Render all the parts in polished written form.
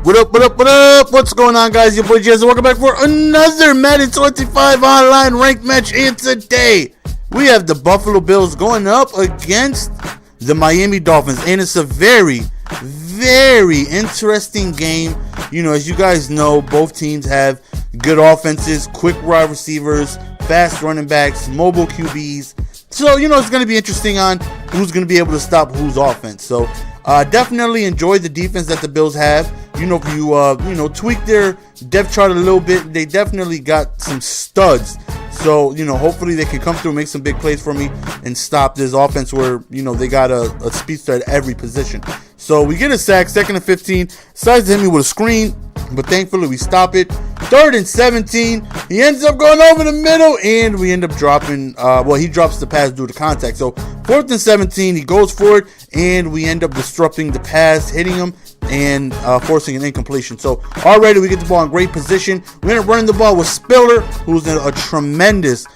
What up, what up, what up? What's going on, guys? Your boy Jazz, welcome back for another Madden 25 online ranked match. And today, we have the Buffalo Bills going up against the Miami Dolphins. And it's a very, very interesting game. You know, as you guys know, both teams have good offenses, quick wide receivers, fast running backs, mobile QBs. So, you know, it's going to be interesting on who's going to be able to stop whose offense. So, definitely enjoy the defense that the Bills have. You know, if you tweak their depth chart a little bit, they definitely got some studs. So, you know, hopefully they can come through and make some big plays for me and stop this offense where, you know, they got a speedster at every position. So we get a sack, 2nd and 15. Decides to hit me with a screen, but thankfully we stop it. 3rd and 17. He ends up going over the middle, and we end up dropping. He drops the pass due to contact. So 4th and 17. He goes for it, and we end up disrupting the pass, hitting him, and forcing an incompletion. So already we get the ball in great position. We end up running the ball with Spiller, who's a tremendous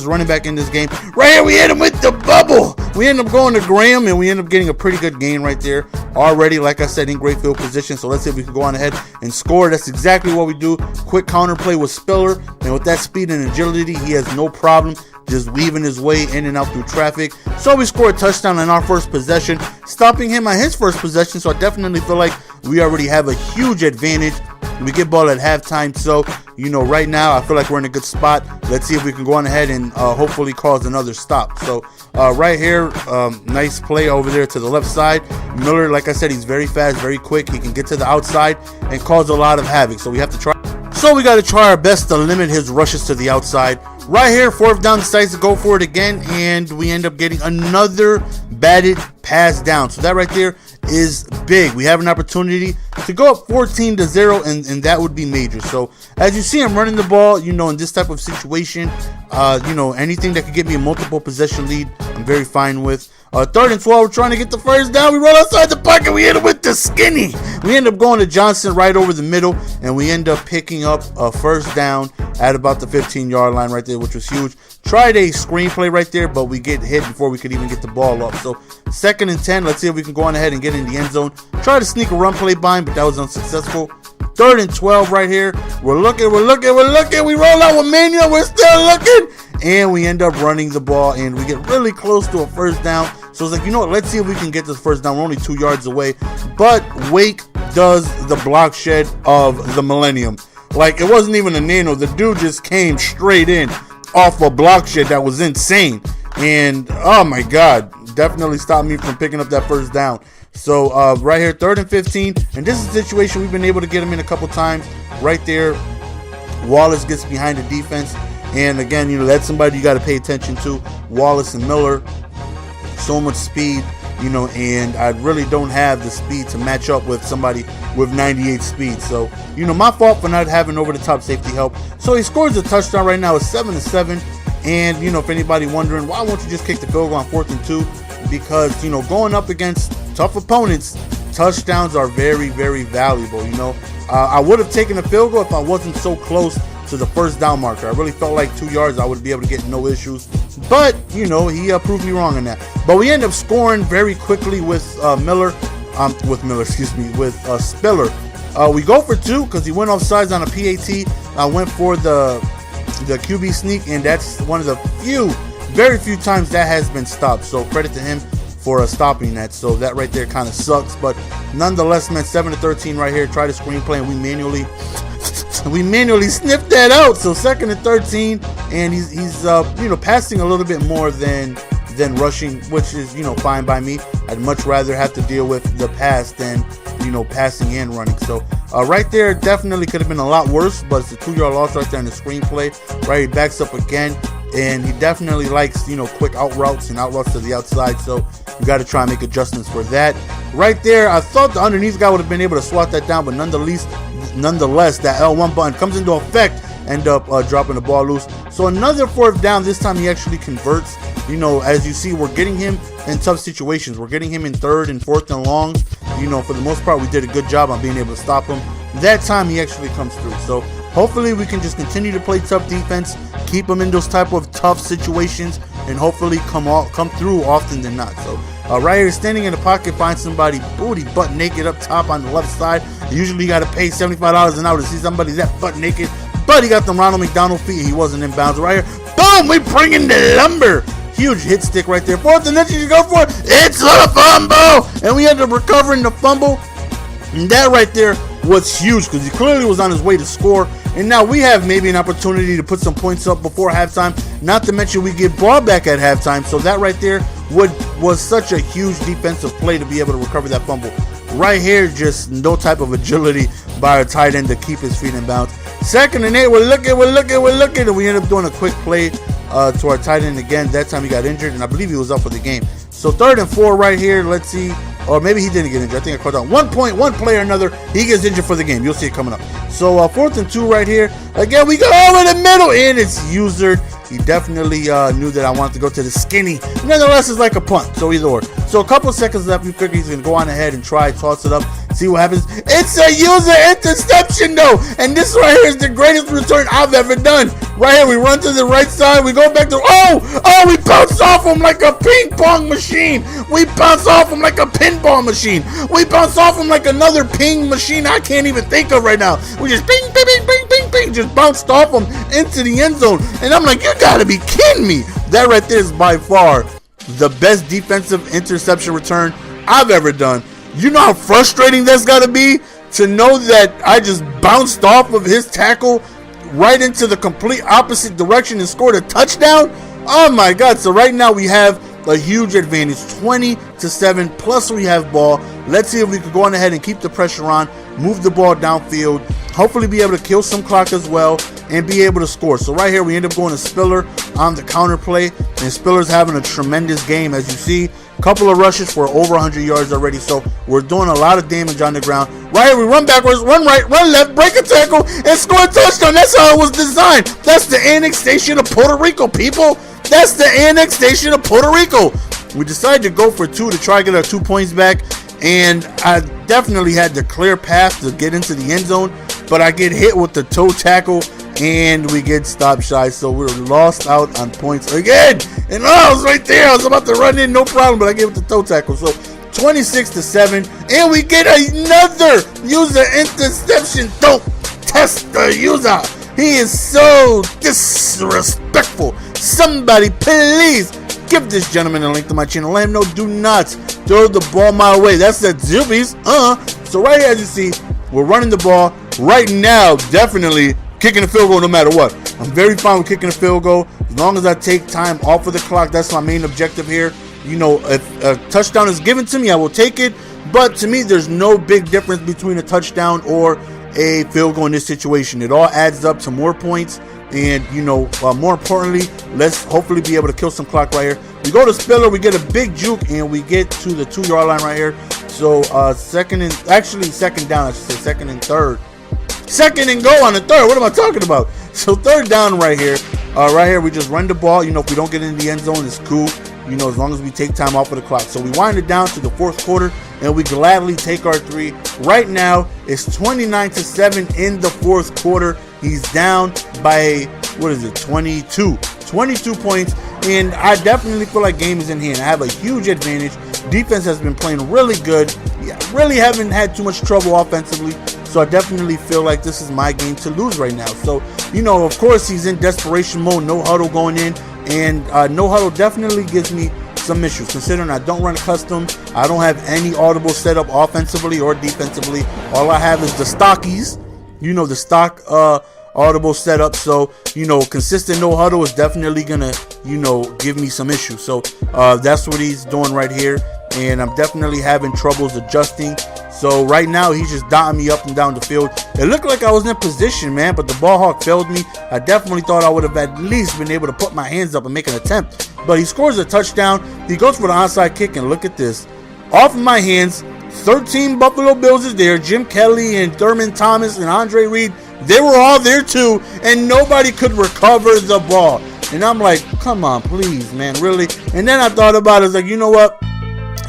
running back in this game. Right here, we hit him with the bubble. We end up going to Graham, and we end up getting a pretty good gain right there. Already, like I said, in great field position. So let's see if we can go on ahead and score. That's exactly what we do. Quick counter play with Spiller, and with that speed and agility, he has no problem just weaving his way in and out through traffic. So we score a touchdown on our first possession, stopping him on his first possession. So I definitely feel like we already have a huge advantage. We get ball at halftime, so, you know, right now I feel like we're in a good spot. Let's see if we can go on ahead and hopefully cause another stop. So right here, nice play over there to the left side. Miller, like I said, he's very fast, very quick. He can get to the outside and cause a lot of havoc. So we have to try. So we got to try our best to limit his rushes to the outside. Right here, 4th down, decides to go for it again, and we end up getting another batted pass down. So that right there is big. We have an opportunity to go up 14-0, and that would be major. So as you see, I'm running the ball, you know, in this type of situation, you know, anything that could get me a multiple possession lead, I'm very fine with. 3rd and 12, we're trying to get the first down. We roll outside the pocket. We hit him with the skinny. We end up going to Johnson right over the middle, and we end up picking up a first down at about the 15-yard line right there, which was huge. Tried a screenplay right there, but we get hit before we could even get the ball up. So 2nd and 10, let's see if we can go on ahead and get in the end zone. Try to sneak a run play by him, but that was unsuccessful. 3rd and 12 right here. We're looking. We roll out with Mania. We're still looking. And we end up running the ball, and we get really close to a first down. So it's like, you know what, let's see if we can get this first down. We're only 2 yards away. But Wake does the block shed of the millennium. Like, it wasn't even a nano. The dude just came straight in off a block shed that was insane. And, oh my God, definitely stopped me from picking up that first down. So, right here, 3rd and 15. And this is a situation we've been able to get him in a couple times. Right there, Wallace gets behind the defense. And again, you know, that's somebody you got to pay attention to. Wallace and Miller, so much speed, you know, and I really don't have the speed to match up with somebody with 98 speed. So, you know, my fault for not having over-the-top safety help. So he scores a touchdown right now. It's 7-7. And, you know, if anybody wondering, why won't you just kick the field goal on 4th and 2? Because, you know, going up against tough opponents, touchdowns are very, very valuable, you know. I would have taken a field goal if I wasn't so close to the first down marker. I really felt like 2 yards I would be able to get no issues, but you know, he proved me wrong on that. But we end up scoring very quickly with Spiller. We go for 2 because he went offsides on a PAT. I went for the QB sneak, and that's one of the very few times that has been stopped. So credit to him for stopping that. So that right there kind of sucks, but nonetheless, man, 7-13 right here. Try to screenplay, and we manually sniffed that out. So 2nd and 13, and he's you know, passing a little bit more than rushing, which is, you know, fine by me. I'd much rather have to deal with the pass than, you know, passing and running. So right there definitely could have been a lot worse, but it's a 2-yard loss right there in the screenplay. Right, he backs up again, and he definitely likes, you know, quick out routes to the outside. So you got to try and make adjustments for that. Right there, I thought the underneath guy would have been able to swat that down, but nonetheless, that L1 button comes into effect, end up dropping the ball loose. So another 4th down. This time he actually converts. You know, as you see, we're getting him in tough situations. We're getting him in 3rd and 4th and longs. You know, for the most part, we did a good job on being able to stop him. That time he actually comes through. So hopefully we can just continue to play tough defense, keep him in those type of tough situations, and hopefully come through often than not. So Right here, standing in the pocket, find somebody booty butt naked up top on the left side. Usually you got to pay $75 an hour to see somebody that butt naked, but he got the Ronald McDonald feet. He wasn't in bounds. Right here, boom, we bring in the lumber. Huge hit stick right there. 4th and inches, you go for it. It's a fumble, and we end up recovering the fumble. And that right there was huge because he clearly was on his way to score. And now we have maybe an opportunity to put some points up before halftime. Not to mention we get ball back at halftime. So that right there was such a huge defensive play to be able to recover that fumble. Right here, just no type of agility by our tight end to keep his feet in bounds. 2nd and 8, we're looking, and we end up doing a quick play to our tight end again. That time he got injured, and I believe he was up for the game. So 3rd and 4 right here. Let's see. Or maybe he didn't get injured. I think I caught on. 1 point, one play or another, he gets injured for the game. You'll see it coming up. So 4th and 2 right here. Again, we go over the middle, and it's usered. He definitely knew that I wanted to go to the skinny. Nonetheless, it's like a punt, so either or. So a couple seconds left. We figure he's going to go on ahead and try, toss it up, see what happens. It's a user interception, though. And this right here is the greatest return I've ever done. Right here, we run to the right side. We go back to, we bounce off him like a ping pong machine. We bounce off him like a pinball machine. We bounce off him like another ping machine I can't even think of right now. We just ping, ping, ping, ping, ping, ping, just bounced off him into the end zone. And I'm like, you gotta be kidding me. That right there is by far the best defensive interception return I've ever done. You know how frustrating that's gotta be to know that I just bounced off of his tackle right into the complete opposite direction and scored a touchdown? Oh my God. So right now we have a huge advantage, 20-7, plus we have ball. Let's see if we can go on ahead and keep the pressure on, move the ball downfield, hopefully be able to kill some clock as well, and be able to score. So right here we end up going to Spiller on the counter play, and Spiller's having a tremendous game. As you see, a couple of rushes for over 100 yards already, so we're doing a lot of damage on the ground. Right here we run backwards, run right, run left, break a tackle, and score a touchdown. That's how it was designed. That's the annexation of Puerto Rico, people. That's the annexation of Puerto Rico. We decided to go for 2 to try to get our 2 points back, and I definitely had the clear path to get into the end zone, but I get hit with the toe tackle, and we get stopped shy, so we're lost out on points again. And I was right there. I was about to run in, no problem, but I gave it the toe tackle. So 26-7, and we get another user interception. Don't test the user. He is so disrespectful. Somebody please give this gentleman a link to my channel. Let him know, do not throw the ball my way. That's the Zoobies. So right here, as you see, we're running the ball right now. Definitely kicking a field goal no matter what. I'm very fine with kicking a field goal as long as I take time off of the clock. That's my main objective here. You know, if a touchdown is given to me, I will take it. But to me, there's no big difference between a touchdown or a field goal in this situation. It all adds up to more points. And, you know, more importantly, let's hopefully be able to kill some clock right here. We go to Spiller, we get a big juke, and we get to the 2-yard line right here. So, second down, I should say, second and third. Second and go on the third. What am I talking about? So, 3rd down right here. Right here, we just run the ball. You know, if we don't get in the end zone, it's cool. You know, as long as we take time off of the clock. So, we wind it down to the 4th quarter, and we gladly take our 3. Right now, it's 29-7 in the 4th quarter. He's down by, 22 points, and I definitely feel like game is in hand. I have a huge advantage. Defense has been playing really good. Yeah, really haven't had too much trouble offensively, so I definitely feel like this is my game to lose right now. So, you know, of course, he's in desperation mode, no huddle going in, and no huddle definitely gives me some issues, considering I don't run custom. I don't have any audible setup offensively or defensively. All I have is the stockies. You know, the stock audible setup. So, you know, consistent no huddle is definitely gonna, you know, give me some issues. So that's what he's doing right here, and I'm definitely having troubles adjusting. So right now he's just dotting me up and down the field. It looked like I was in position, man, but the ball hawk failed me. I definitely thought I would have at least been able to put my hands up and make an attempt, but he scores a touchdown. He goes for the onside kick, and look at this, off of my hands. 13 Buffalo Bills is there. Jim Kelly and Thurman Thomas and Andre Reed, they were all there too, and nobody could recover the ball. And I'm like, come on, please, man, really? And then I thought about it, I was like, you know what?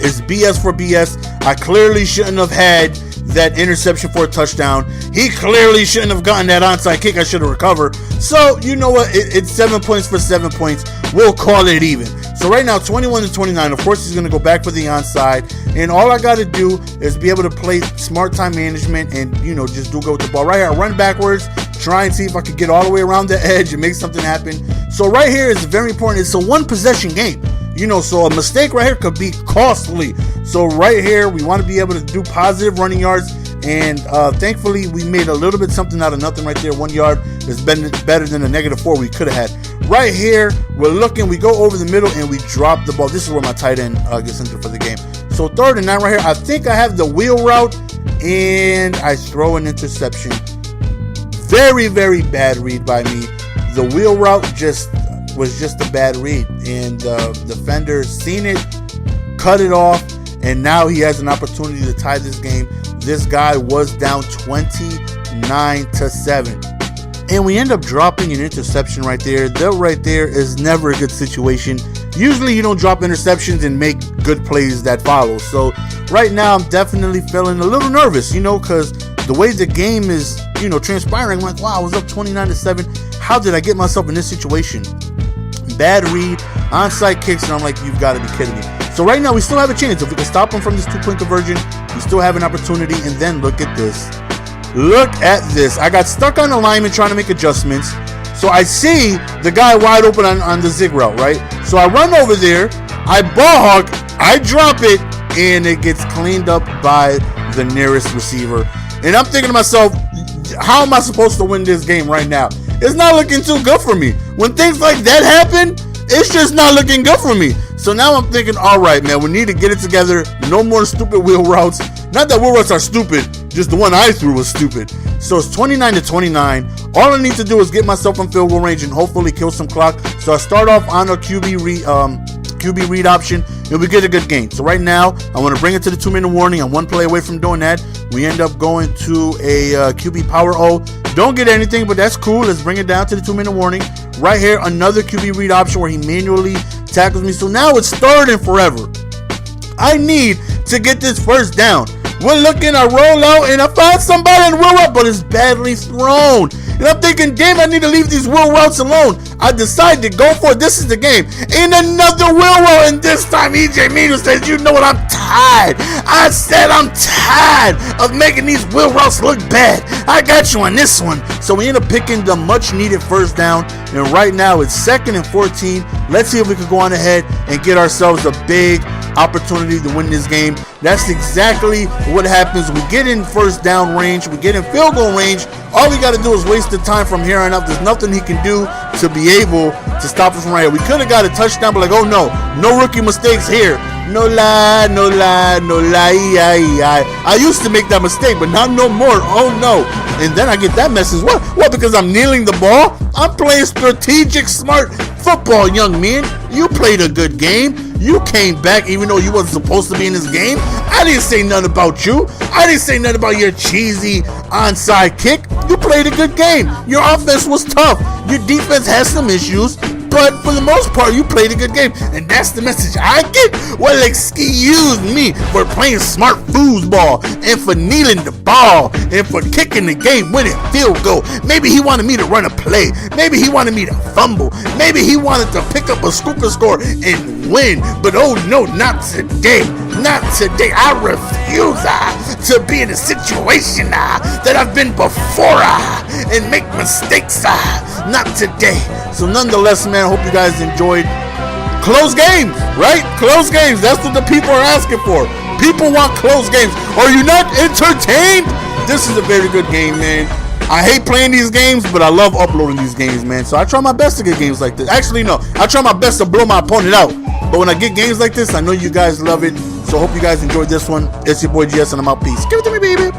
It's BS for BS. I clearly shouldn't have had that interception for a touchdown. He clearly shouldn't have gotten that onside kick. I should have recovered. So, you know what? It's 7 points for 7 points. We'll call it even. So right now, 21-29. Of course, he's going to go back for the onside. And all I got to do is be able to play smart time management and, you know, just do go with the ball. Right here, I run backwards, try and see if I could get all the way around the edge and make something happen. So right here is very important. It's a one possession game. You know, so a mistake right here could be costly. So right here, we want to be able to do positive running yards. And thankfully, we made a little bit something out of nothing right there. 1 yard is better than the -4 we could have had. Right here, we're looking. We go over the middle and we drop the ball. This is where my tight end gets entered for the game. So 3rd and 9 right here. I think I have the wheel route and I throw an interception. Very, very bad read by me. The wheel route was just a bad read, and the defender seen it, cut it off, and now he has an opportunity to tie this game. This guy was down 29-7, and we end up dropping an interception right there. That right there is never a good situation. Usually you don't drop interceptions and make good plays that follow. So right now I'm definitely feeling a little nervous, you know, because the way the game is, you know, transpiring, I'm like, wow, I was up 29-7. How did I get myself in this situation? Bad read, onside kicks, and I'm like, you've got to be kidding me. So right now we still have a chance. If we can stop him from this 2-point conversion, we still have an opportunity. And then look at this. Look at this. I got stuck on the lineman trying to make adjustments. So I see the guy wide open on the zig route, right? So I run over there, I ball hawk, I drop it, and it gets cleaned up by the nearest receiver. And I'm thinking to myself, how am I supposed to win this game right now? It's not looking too good for me. When things like that happen, it's just not looking good for me. So now I'm thinking, all right, man, we need to get it together. No more stupid wheel routes. Not that wheel routes are stupid, just the one I threw was stupid. So it's 29-29. All I need to do is get myself in field goal range and hopefully kill some clock. So I start off on a QB read option, and we get a good game. So right now, I want to bring it to the 2-minute warning. I'm 1 play away from doing that. We end up going to a QB power O. Don't get anything, but that's cool. Let's bring it down to the 2-minute warning. Right here, another QB read option where he manually tackles me. So now it's 3rd and forever. I need to get this first down. We're looking, I roll out, and I find somebody in the wheel route, but it's badly thrown. And I'm thinking, damn, I need to leave these wheel routes alone. I decide to go for it. This is the game. And another wheel route, and this time EJ Meanu says, you know what, I'm tired. I said I'm tired of making these wheel routes look bad. I got you on this one. So we end up picking the much-needed first down, and right now it's 2nd and 14. Let's see if we can go on ahead and get ourselves a big opportunity to win this game. That's exactly what happens. We get in first down range, we get in field goal range. All we got to do is waste the time from here on out. There's nothing he can do to be able to stop us from right here. We could have got a touchdown, but like, oh no, no rookie mistakes here. No lie, no lie, no lie. I used to make that mistake, but not no more. Oh no. And then I get that message. What? Because I'm kneeling the ball? I'm playing strategic, smart football, young man. You played a good game. You came back even though you wasn't supposed to be in this game. I didn't say nothing about you. I didn't say nothing about your cheesy onside kick. You played a good game. Your offense was tough. Your defense has some issues, but for the most part, you played a good game. And that's the message I get. Well, excuse me for playing smart foosball and for kneeling the ball and for kicking the game-winning field goal. Maybe he wanted me to run a play. Maybe he wanted me to fumble. Maybe he wanted to pick up a super score and win. But oh no, not today. Not today. I refuse to be in a situation that I've been before and make mistakes. Not today. So nonetheless, man, I hope you guys enjoyed. Close games, right? Close games. That's what the people are asking for. People want close games. Are you not entertained? This is a very good game, man. I hate playing these games, but I love uploading these games, man. So I try my best to get games like this. Actually, no. I try my best to blow my opponent out. But when I get games like this, I know you guys love it. So I hope you guys enjoyed this one. It's your boy GS, and I'm out. Peace. Give it to me, baby.